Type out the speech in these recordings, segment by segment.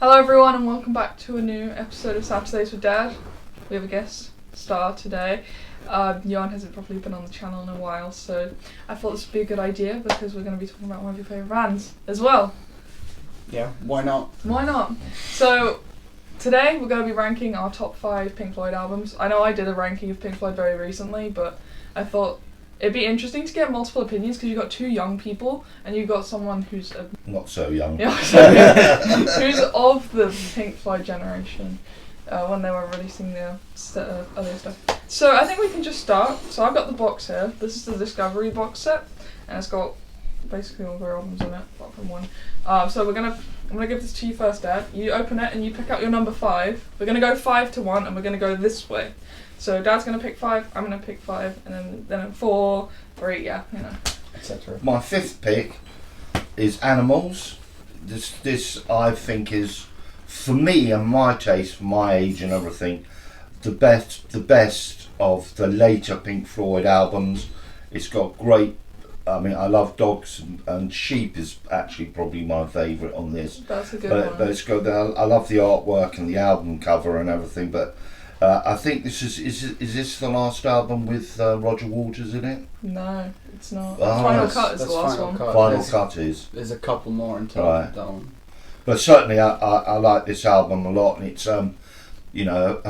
Hello everyone and welcome back to a new episode of Saturdays with Dad. We have a guest star today. Yoan hasn't probably been on the channel in a while, so I thought this would be a good idea because we're going to be talking about one of your favourite bands as well. Yeah, why not? Why not? So today we're going to be ranking our top 5 Pink Floyd albums. I know I did a ranking of Pink Floyd very recently, but I thought it'd be interesting to get multiple opinions because you've got two young people and you've got someone who's not so young. Who's of the Pink Floyd generation when they were releasing their earlier stuff. So I think we can just start. So I've got the box here. This is the Discovery box set, and it's got basically all their albums in it, apart from one. So I'm gonna give this to you first, Dad. You open it and you pick out your number 5. We're gonna go 5 to 1, and we're gonna go this way. So Dad's gonna pick 5, I'm gonna pick 5, and then 4, 3, yeah, you know, etc. My 5th pick is Animals. This I think is, for me and my taste, for my age and everything, the best of the later Pink Floyd albums. It's got great. I mean, I love Dogs and Sheep is actually probably my favourite on this. That's a good one. But it's got. I love the artwork and the album cover and everything. But I think this is this the last album with Roger Waters in it? No, it's not. Oh, Final Cut is the last Final one. Cut. Final Cut is. There's a couple more until Right. that one. But certainly, I like this album a lot, and it's you know,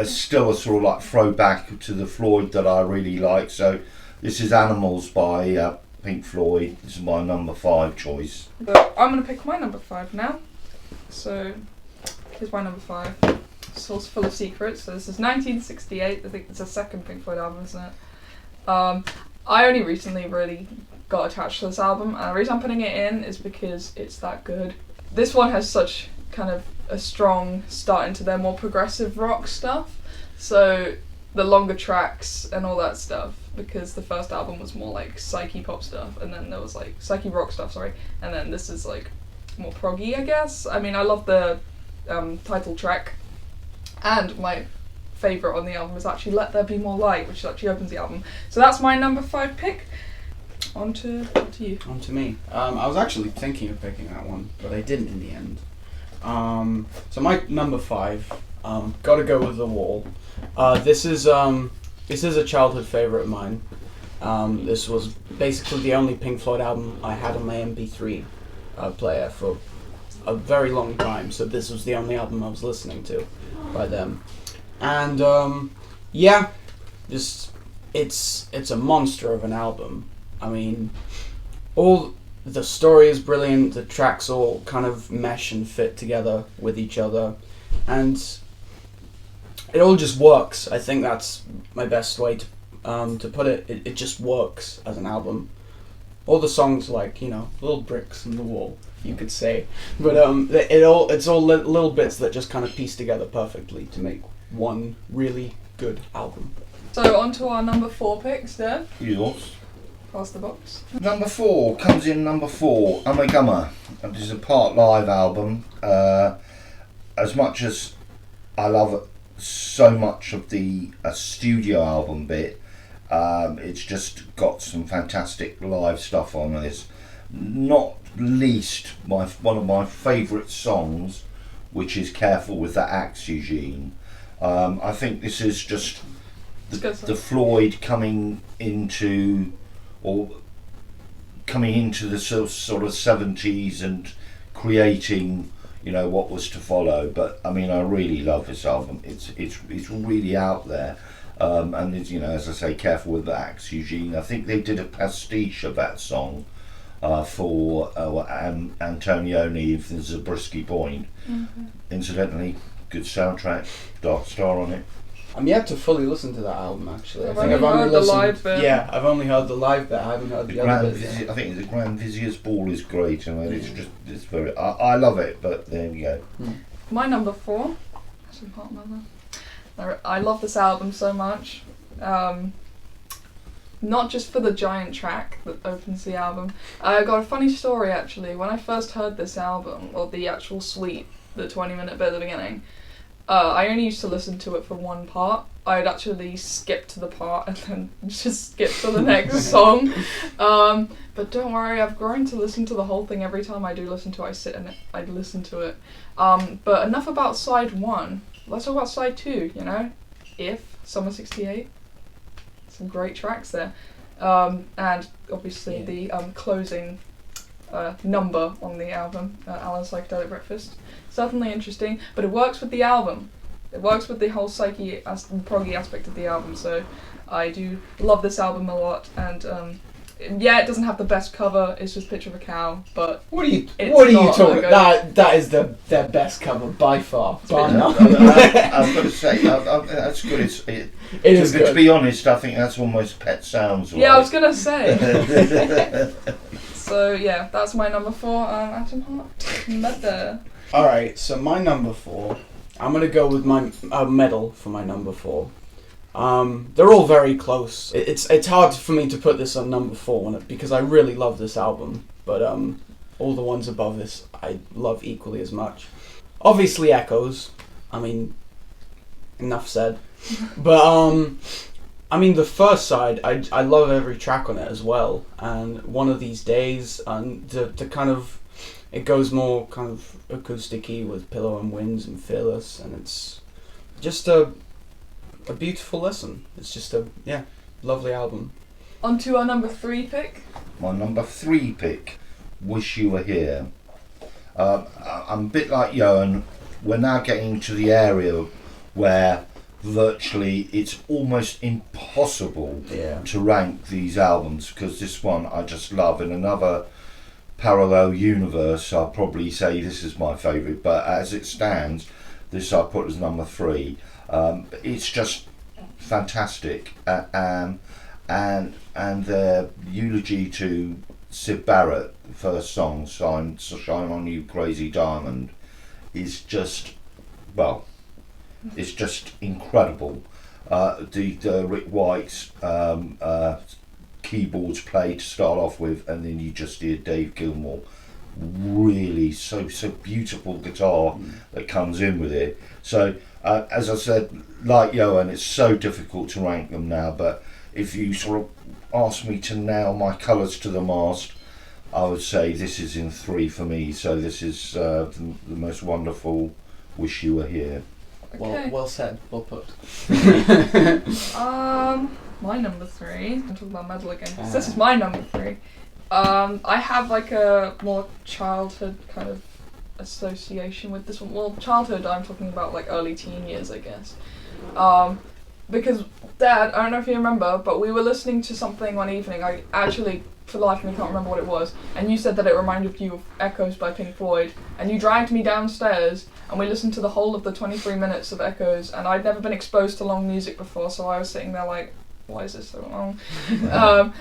still a sort of like throwback to the Floyd that I really like. So this is Animals by Pink Floyd. This is my number 5 choice. But I'm gonna pick my number 5 now. So here's my number 5. Source Full of Secrets. So this is 1968. I think it's the second Pink Floyd album, isn't it? I only recently really got attached to this album, and the reason I'm putting it in is because it's that good. This one has such kind of a strong start into their more progressive rock stuff. So the longer tracks and all that stuff, because the first album was more like psyche pop stuff, and then there was like psyche rock stuff, and then this is like more proggy, I guess. I mean, I love the title track, and my favourite on the album is actually Let There Be More Light, which actually opens the album. So that's my number 5 pick. On to you. On to me. I was actually thinking of picking that one, but I didn't in the end. So my number 5, gotta go with The Wall. This is a childhood favourite of mine. This was basically the only Pink Floyd album I had on my MP3 player for a very long time, so this was the only album I was listening to by them. And yeah, it's a monster of an album. I mean, all the story is brilliant, the tracks all kind of mesh and fit together with each other, and it all just works. I think that's my best way to put it. It just works as an album. All the songs, like, you know, little bricks in the wall, you could say, but it's all little bits that just kind of piece together perfectly to make one really good album. So on to our number 4 picks, Dave. Yours. Pass the box. Number 4 comes in number 4, Umagumma. This is a part live album. As much as I love so much of the studio album bit, it's just got some fantastic live stuff on this. Not least one of my favourite songs, which is Careful with the Axe, Eugene. I think this is just the Floyd coming into the sort of 70s and creating, you know, what was to follow. But I mean, I really love this album. It's really out there, and it's, you know, as I say, Careful with the Axe, Eugene. I think they did a pastiche of that song for Antonioni, If There's a Brisky Point. Mm-hmm. Incidentally, good soundtrack, Dark Star on it. I'm yet to fully listen to that album, actually. I've only heard the live bit. Yeah, I've only heard the live bit. I haven't heard the other bit. I think the Grand Vizier's Ball is great. I mean, it's very. I love it, but there we go. My number 4. I love this album so much. Not just for the giant track that opens the album. I got a funny story actually. When I first heard this album, or the actual suite, the 20-minute bit at the beginning, I only used to listen to it for one part. I'd actually skip to the part and then just skip to the next song. But don't worry, I've grown to listen to the whole thing. Every time I do listen to it, I sit and I listen to it. But enough about side 1. Let's talk about side 2, you know? If, Summer 68. Some great tracks there. And obviously the closing number on the album, Alan's Psychedelic Breakfast. Certainly interesting, but it works with the album. It works with the whole proggy aspect of the album, so I do love this album a lot. And yeah, it doesn't have the best cover. It's just a picture of a cow. But what are you talking about? That is their best cover by far. I've got to say that's good. It is good. To be honest, I think that's almost Pet Sounds. Yeah, I was gonna say. So yeah, that's my number 4. Atom Heart Mother. All right, so my number 4. I'm going to go with my medal for my number 4. They're all very close. It's hard for me to put this on number 4 because I really love this album, but all the ones above this I love equally as much. Obviously Echoes, I mean, enough said. But I mean, the first side, I love every track on it as well, and One of These Days, and the kind of, it goes more kind of acoustic-y with Pillow and Winds and Fearless, and it's just a beautiful listen. It's just a, lovely album. On to our number 3 pick. My number 3 pick, Wish You Were Here. I'm a bit like Yoan. We're now getting to the area where virtually it's almost impossible to rank these albums, because this one I just love. In another parallel universe, I'll probably say this is my favourite, but as it stands, this I put as number 3. It's just fantastic, and their eulogy to Syd Barrett, the first song, Shine On You Crazy Diamond, is just, well, it's just incredible. The Rick White keyboards played to start off with, and then you just hear Dave Gilmour, really so beautiful guitar that comes in with it. So as I said, like Yoan, it's so difficult to rank them now, but if you sort of ask me to nail my colours to the mast, I would say this is in 3 for me. So this is the most wonderful Wish You Were Here. Okay. Well said, well put. My number 3. I'm talking about medal again. So this is my number 3. I have like a more childhood kind of association with this one. Well, childhood, I'm talking about like early teen years, I guess. Because Dad, I don't know if you remember, but we were listening to something one evening. I actually, for the life of me, can't remember what it was. And you said that it reminded you of Echoes by Pink Floyd. And you dragged me downstairs, and we listened to the whole of the 23 minutes of Echoes. And I'd never been exposed to long music before, so I was sitting there like, why is this so long?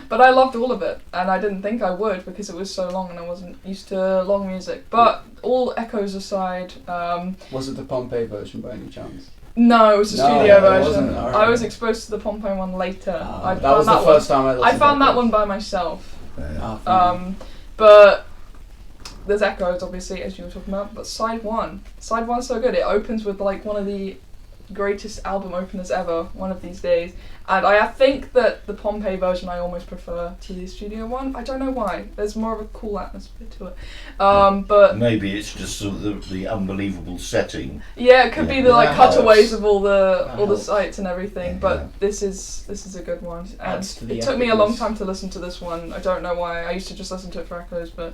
But I loved all of it, and I didn't think I would because it was so long and I wasn't used to long music. But all Echoes aside... was it the Pompeii version by any chance? No, it was the studio version. Right. I was exposed to the Pompeii one later. That was the first time I listened I found to that one by myself. Yeah. But there's Echoes, obviously, as you were talking about, but side 1's so good. It opens with like one of the greatest album openers ever, One of These Days, and I think that the Pompeii version I almost prefer to the studio one. I don't know why. There's more of a cool atmosphere to it. But maybe it's just sort of the unbelievable setting. Yeah, it could be the like cutaways of all the sights and everything. But this is a good one. And it took me a long time to listen to this one. I don't know why. I used to just listen to it for Echoes, but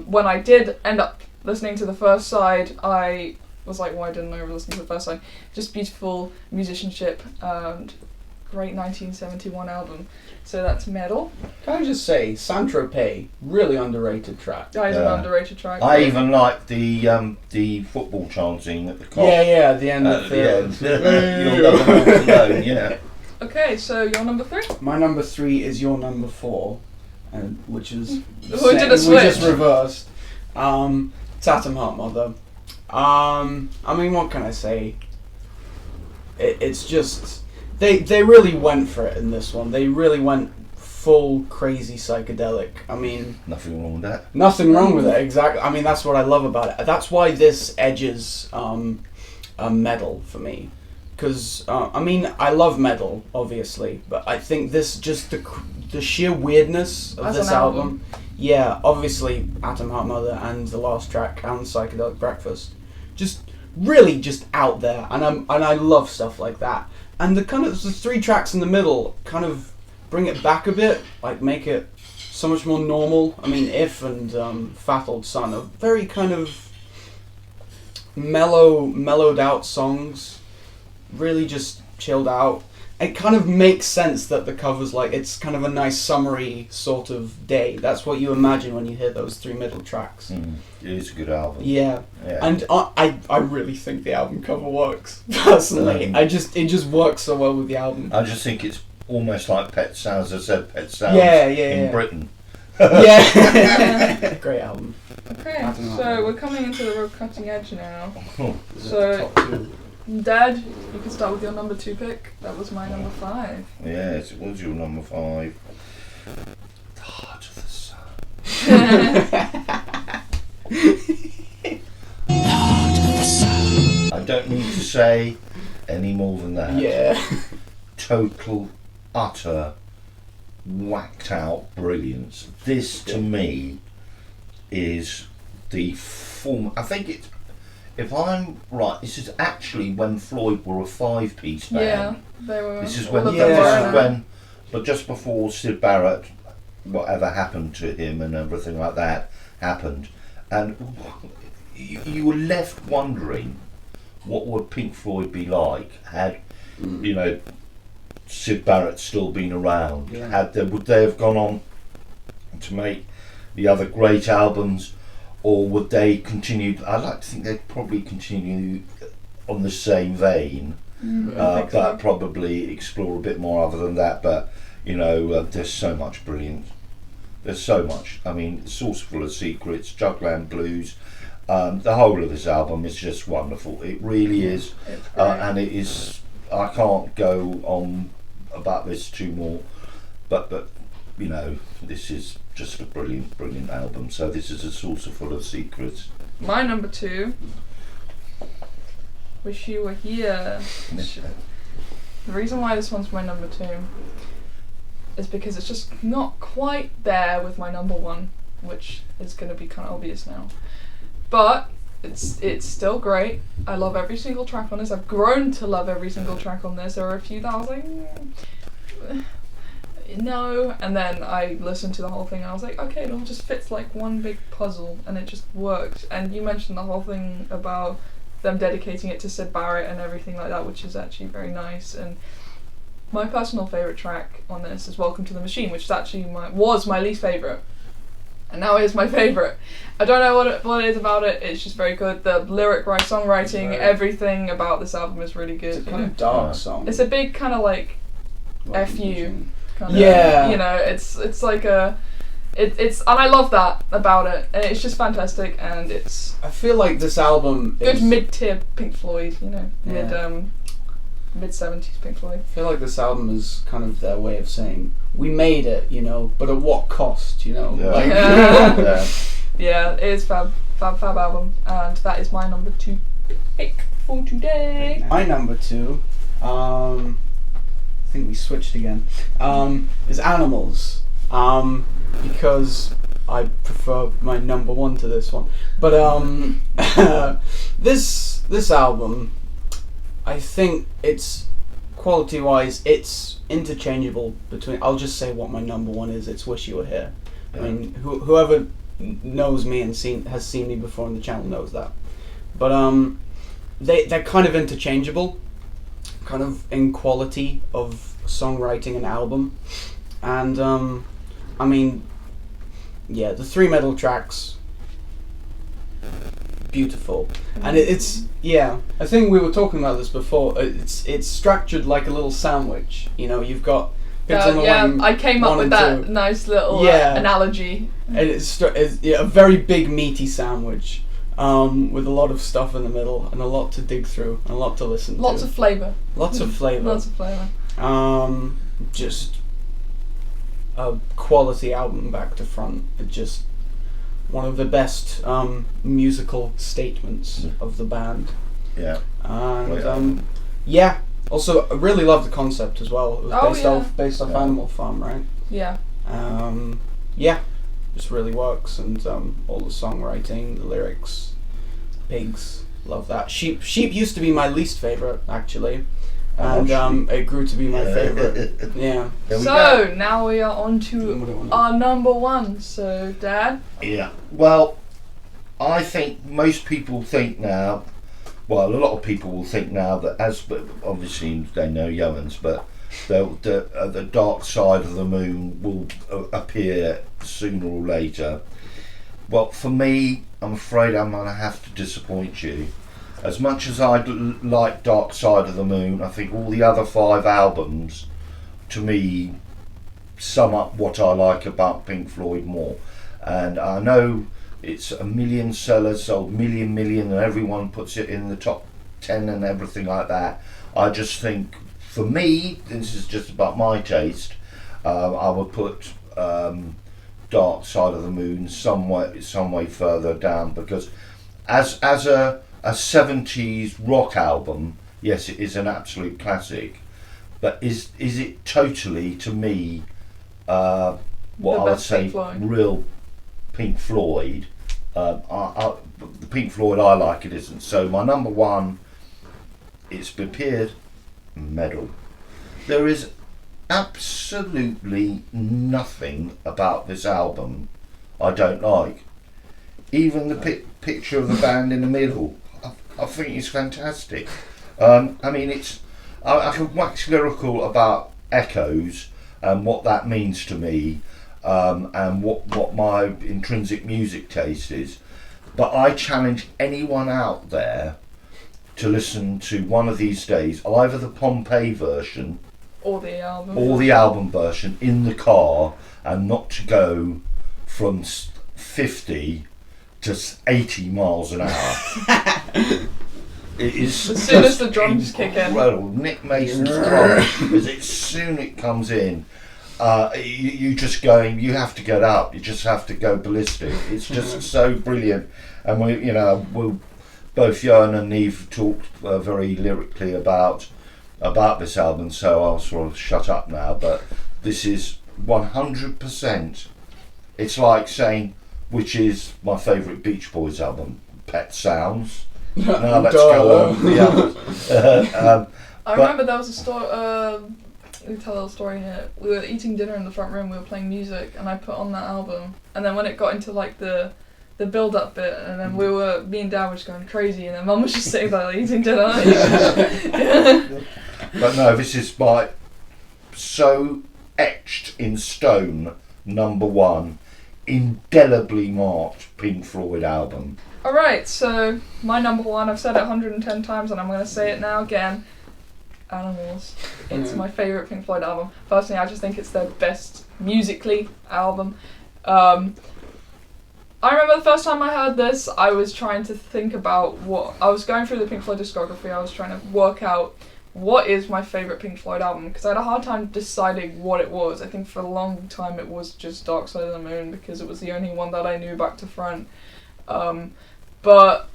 when I did end up listening to the first side, I was like, why didn't I ever listen to the first side? Just beautiful musicianship and great 1971 album. So that's Medal. Can I just say, Saint-Tropez, really underrated track. That is an underrated track. I even like the football chanting at the cop. Yeah, at the end of You'll never know, yeah. Okay, so your number 3? My number 3 is your number 4, which is... We did a switch. We just reversed. Atom Heart Mother. I mean, what can I say? It's just... They really went for it in this one. They really went full crazy psychedelic. I mean... Nothing wrong with that. Nothing wrong with it, exactly. I mean, that's what I love about it. That's why this edges metal for me. Because, I mean, I love metal, obviously, but I think this, just the sheer weirdness of As this an album. Yeah, obviously Atom Heart Mother and the last track, and Psychedelic Breakfast. Just really just out there, and I love stuff like that. And the 3 tracks in the middle kind of bring it back a bit, like make it so much more normal. I mean, If and Fat Old Son are very kind of mellowed out songs. Really just chilled out. It kind of makes sense that the cover's like, it's kind of a nice summery sort of day. That's what you imagine when you hear those 3 middle tracks. It is a good album. Yeah. And I really think the album cover works, personally. It just works so well with the album. I just think it's almost like Pet Sounds. I said Pet Sounds in Britain. Yeah. Great album. Okay, so we're coming into the real cutting edge now. So, top 2. Dad, you can start with your number 2 pick. That was my number 5. Yes, it was your number 5. The Heart of the Sun. I don't need to say any more than that. Yeah. Total, utter, whacked out brilliance. This, to me, is the form. I think it's, if I'm right, this is actually when Floyd were a 5-piece band. Yeah, they were. This is all when, of them were when, but just before Sid Barrett, whatever happened to him and everything like that happened, and you were left wondering, what would Pink Floyd be like had, you know, Sid Barrett still been around? Yeah. Would they have gone on to make the other great albums? Or would they continue? I'd like to think they'd probably continue on the same vein, but probably explore a bit more other than that. But you know, there's so much brilliant. There's so much. I mean, Saucer Full of Secrets, Jugland Blues, the whole of this album is just wonderful. It really is, and it is. I can't go on about this too more, but you know, this is just a brilliant album. So this is A Saucer Full of Secrets. My number 2, Wish You Were Here. The reason why this one's my number 2 is because it's just not quite there with my number 1, which is going to be kind of obvious now. But it's still great. I love every single track on this. I've grown to love every single track on this. There were a few that I was like, no, and then I listened to the whole thing and I was like, okay, it all just fits like one big puzzle and it just works. And you mentioned the whole thing about them dedicating it to Sid Barrett and everything like that, which is actually very nice. And my personal favourite track on this is Welcome to the Machine, which is actually was my least favourite, and now it is my favourite. I don't know what it is about it. It's just very good. The songwriting, everything about this album is really good. It's a kind of dark song. It's a big kind of like F you. Kind of, yeah, you know, it's like it's and I love that about it, and it's just fantastic, and it's. I feel like this album good is mid-tier Pink Floyd, you know, mid-70s Pink Floyd. I feel like this album is kind of their way of saying, we made it, you know, but at what cost, you know? Yeah, like, yeah, it is fab album, and that is my number 2 pick for today. My number 2, I think we switched again, is Animals, because I prefer my number 1 to this one. But this album, I think it's quality-wise, it's interchangeable between. I'll just say what my number 1 is. It's Wish You Were Here. I mean, whoever knows me and has seen me before on the channel knows that. But they're kind of interchangeable, kind of in quality of songwriting and album, and I mean, yeah, the 3 metal tracks, beautiful, and it's I think we were talking about this before. It's structured like a little sandwich. You know, you've got bits on the line, I came up with that 2. Nice little analogy. And it's a very big meaty sandwich. With a lot of stuff in the middle and a lot to dig through and a lot to listen to. Lots of flavour. Lots of flavour. Lots of flavour. Just a quality album back to front. Just one of the best musical statements of the band. Yeah. And yeah. Also, I really love the concept as well. It was based off Animal Farm, right? Yeah. Yeah. Just really works, and all the songwriting, the lyrics, pigs, love that. Sheep used to be my least favorite, actually. And it grew to be my favorite. Yeah. So now we are on to our number one. So, Dad. Yeah. Well, I think most people think now. Well, a lot of people will think now that, as obviously they know Yoan's, but the dark side of the moon will appear sooner or later. Well, for me, I'm afraid I'm going to have to disappoint you. As much as I like Dark Side of the Moon, I think all the other 5 albums, to me, sum up what I like about Pink Floyd more. And I know it's a million sellers, sold million, and everyone puts it in the top 10 and everything like that. I just think, for me, this is just about my taste, I would put Dark Side of the Moon some way further down, because as a 70s rock album, yes, it is an absolute classic, but is it totally, to me, what I would say real Pink Floyd? The Pink Floyd I like, it isn't. So my number one, it's appeared Medal. There is absolutely nothing about this album I don't like. Even the picture of the band in the middle, I think it's fantastic. I mean, I can wax lyrical about Echoes and what that means to me, and what my intrinsic music taste is. But I challenge anyone out there to listen to one of these days, either the Pompeii version or the album version in the car, and not to go from 50 to 80 miles an hour. It is as soon as the drums kick in. Nick Mason's drum, as soon it comes in, you just going. You have to get up. You just have to go ballistic. It's just so brilliant. And we'll both Yoan and Neve talked very lyrically about this album. So I'll sort of shut up now. But this is 100%. It's like saying, which is my favourite Beach Boys album? Pet Sounds. Now let's go on the others. I remember there was a story. Let me tell a little story here. We were eating dinner in the front room. We were playing music, and I put on that album. And then when it got into like the build-up bit, and then me and Dad were just going crazy, and then Mum was just sitting there like, eating dinner. But no, this is my so etched in stone number one, indelibly marked Pink Floyd album. Alright, so my number one, I've said it 110 times and I'm going to say it now again. Animals. It's my favourite Pink Floyd album. Personally, I just think it's their best musically album. I remember the first time I heard this, I was trying to think about I was going through the Pink Floyd discography, I was trying to work out what is my favourite Pink Floyd album, because I had a hard time deciding what it was. I think for a long time it was just Dark Side of the Moon, because it was the only one that I knew back to front. But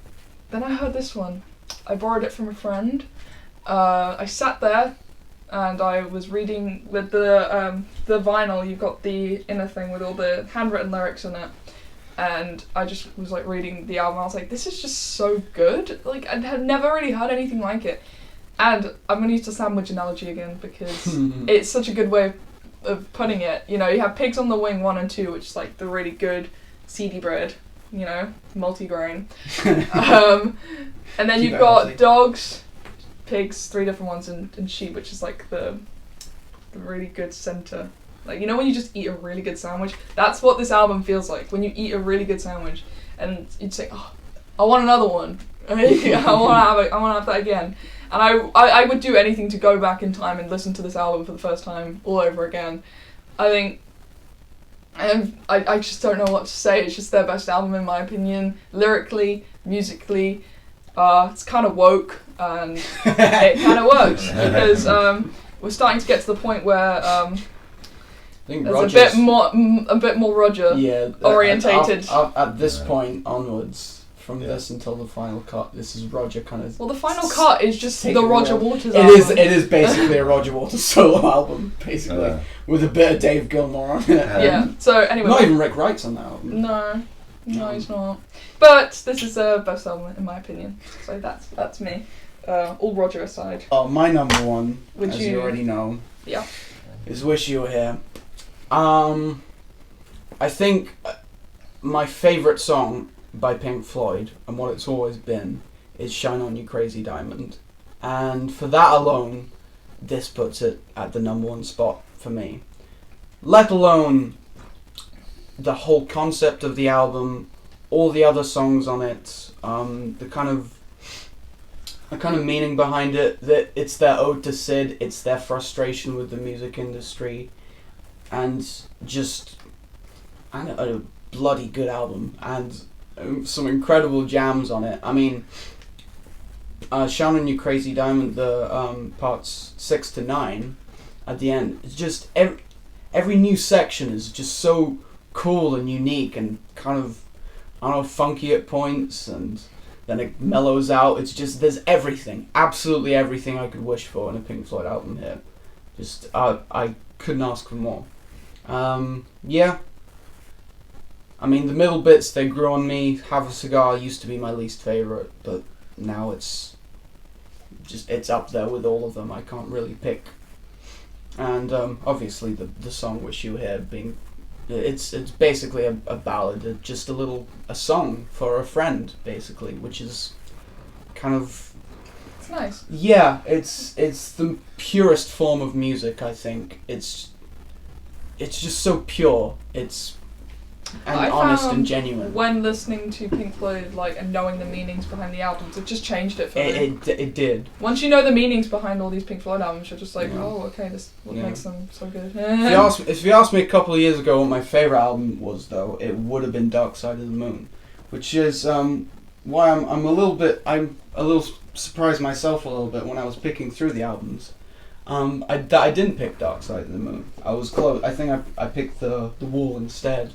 then I heard this one. I borrowed it from a friend. I sat there and I was reading with the vinyl. You've got the inner thing with all the handwritten lyrics in it, and I just was like reading the album. I was like, this is just so good. Like, I had never really heard anything like it. And I'm going to use the sandwich analogy again, because it's such a good way of putting it. You know, you have Pigs on the Wing 1 and 2, which is like the really good seedy bread, you know, multi-grain. And then you've got dogs, pigs, 3 different ones, and sheep, which is like the really good centre. Like, you know when you just eat a really good sandwich? That's what this album feels like, when you eat a really good sandwich and you'd say, oh, I want another one. I want to have that again. And I would do anything to go back in time and listen to this album for the first time all over again. I think, I just don't know what to say. It's just their best album in my opinion. Lyrically, musically, it's kind of woke, and it kind of works, because we're starting to get to the point where there's a bit more Roger orientated. At this point onwards, from this until the final cut. This is Roger kind of. Well, the final cut is just the taking Roger it Waters It album. is basically a Roger Waters solo album, basically, with a bit of Dave Gilmour on it. Yeah. So anyway. Not even Rick Wright's on that album. No, he's not. But this is the best album in my opinion. So that's me. All Roger aside. Oh, my number one, Would as you- you already know, Yeah. is Wish You Were Here. I think my favourite song by Pink Floyd, and what it's always been, is Shine On You Crazy Diamond. And for that alone, this puts it at the number one spot for me. Let alone the whole concept of the album, all the other songs on it, the kind of meaning behind it, that it's their ode to Sid, it's their frustration with the music industry, and just a bloody good album, and some incredible jams on it. I mean, Shine On You Crazy Diamond, the parts 6 to 9 at the end, it's just every new section is just so cool and unique and kind of, I don't know, funky at points, and then it mellows out. It's just, there's everything, absolutely everything I could wish for in a Pink Floyd album here. Just, I couldn't ask for more. Yeah. I mean, the middle bits, They Grew on Me, Have a Cigar used to be my least favourite, but now it's up there with all of them. I can't really pick. And obviously the song Wish You Were Here being, it's basically a ballad, just a song for a friend, basically, which is kind of... It's nice. Yeah, it's the purest form of music, I think. It's just so pure. And honest and genuine. When listening to Pink Floyd, and knowing the meanings behind the albums, it just changed it for me. It did. Once you know the meanings behind all these Pink Floyd albums, you're just oh, okay, this is what makes them so good. If you asked me a couple of years ago what my favourite album was, though, it would have been Dark Side of the Moon, which is why I'm a little surprised myself a little bit when I was picking through the albums. I didn't pick Dark Side of the Moon. I was close. I think I picked the Wall instead.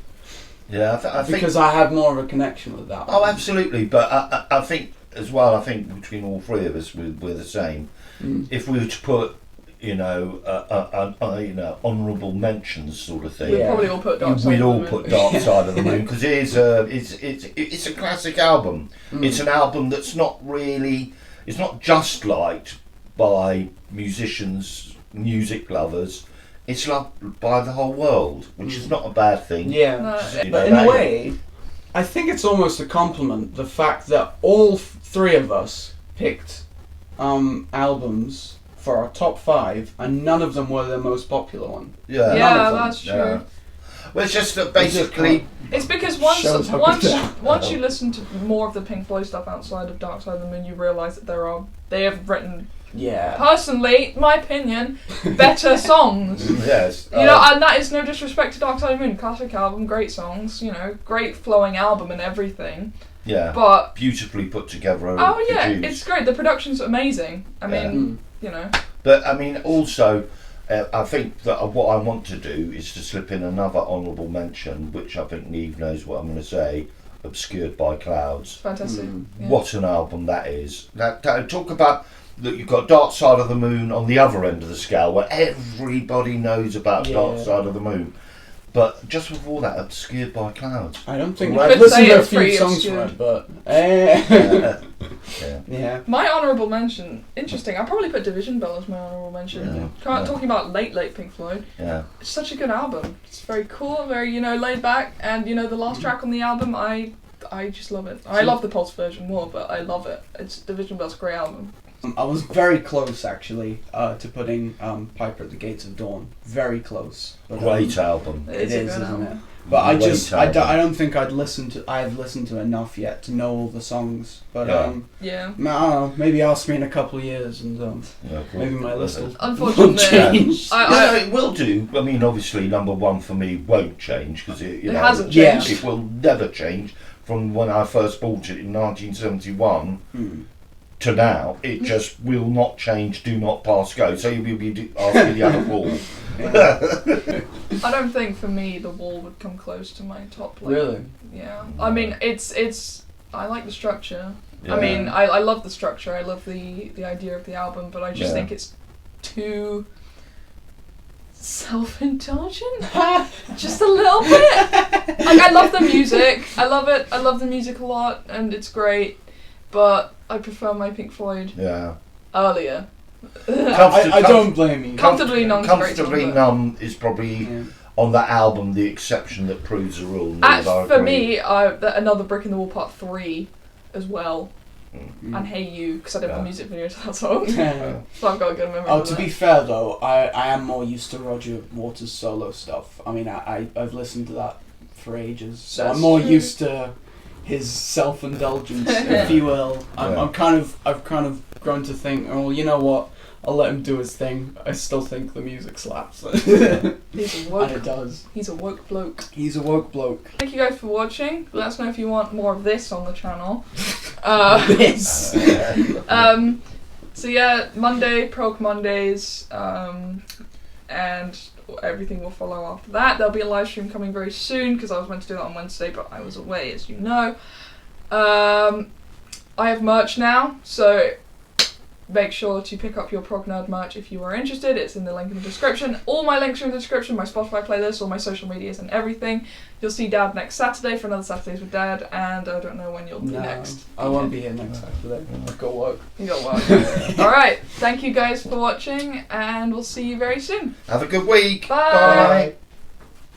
Yeah, I think because I have more of a connection with that. Oh, absolutely. But I think as well. I think between all three of us, we're the same. If we were to put, honourable mentions sort of thing, we'd probably all put Dark Side. We'd all put Dark Side of the Moon because it's a classic album. It's an album that's not just liked by musicians, music lovers. It's loved by the whole world, which is not a bad thing. Yeah, but in a way, I think it's almost a compliment, the fact that all three of us picked albums for our top 5, and none of them were the most popular one. Yeah, that's true. Yeah. Well, it's just that basically... It's because once you listen to more of the Pink Floyd stuff outside of Dark Side of the Moon, you realise that they have written... Yeah. Personally, my opinion, better songs. Yes. And that is no disrespect to Dark Side of the Moon. Classic album, great songs, great flowing album and everything. Yeah. But beautifully put together. Oh yeah, it's great. The production's amazing. I mean, But I mean, also, I think that what I want to do is to slip in another honourable mention, which I think Neve knows what I'm going to say. Obscured by Clouds. Fantastic. Yeah. What an album that is. Talk about. That you've got Dark Side of the Moon on the other end of the scale, where everybody knows about Dark Side of the Moon, but just with all that, Obscured by Clouds. I don't think I've listened to a few songs from it, but yeah. My honourable mention, interesting. I probably put Division Bell as my honourable mention. Talking about late Pink Floyd. Yeah, it's such a good album. It's very cool, very laid back, and the last track on the album, I just love it. I love the Pulse version more, but I love it. Division Bell's a great album. I was very close, actually, to putting Piper at the Gates of Dawn. Very close. But, great album. It is, isn't it? But I don't think I've listened to enough yet to know all the songs. But I don't know. Maybe ask me in a couple of years, and maybe my list will unfortunately change. It will do. I mean, obviously, number one for me won't change because it hasn't changed. It will never change from when I first bought it in 1971. To now, it just will not change, do not pass go. So you will be asking the other Wall. I don't think for me the Wall would come close to my top. Really? Yeah. I mean, it's I like the structure. Yeah. I mean, I love the structure. I love the idea of the album, but I just think it's too self-indulgent. Just a little bit. Like, I love the music. I love it. I love the music a lot, and it's great. But I prefer my Pink Floyd earlier. I don't blame you. Comfortably Numb. Comfortably Numb is probably on that album the exception that proves the rule. For me, another Brick in the Wall Part 3 as well. And Hey You, because I did the music video to that song. So I've got a good memory of to be fair though, I am more used to Roger Waters' solo stuff. I mean, I've listened to that for ages, so I'm more used to his self-indulgence, if you will. I've kind of grown to think, oh, you know what? I'll let him do his thing. I still think the music slaps. He's a woke. And it does. He's a woke bloke. He's a woke bloke. Thank you guys for watching. Let us know if you want more of this on the channel. This. So yeah, Monday, Prog Mondays, and everything will follow after that. There'll be a live stream coming very soon because I was meant to do that on Wednesday, but I was away, as you know. I have merch now, so make sure to pick up your Prog Nerd merch if you are interested. It's in the link in the description. All my links are in the description, my Spotify playlist, all my social medias and everything. You'll see Dad next Saturday for another Saturdays with Dad, and I don't know when you'll be next. I won't be here next Saturday. I've got work. You got work. Alright, thank you guys for watching, and we'll see you very soon. Have a good week. Bye. Bye.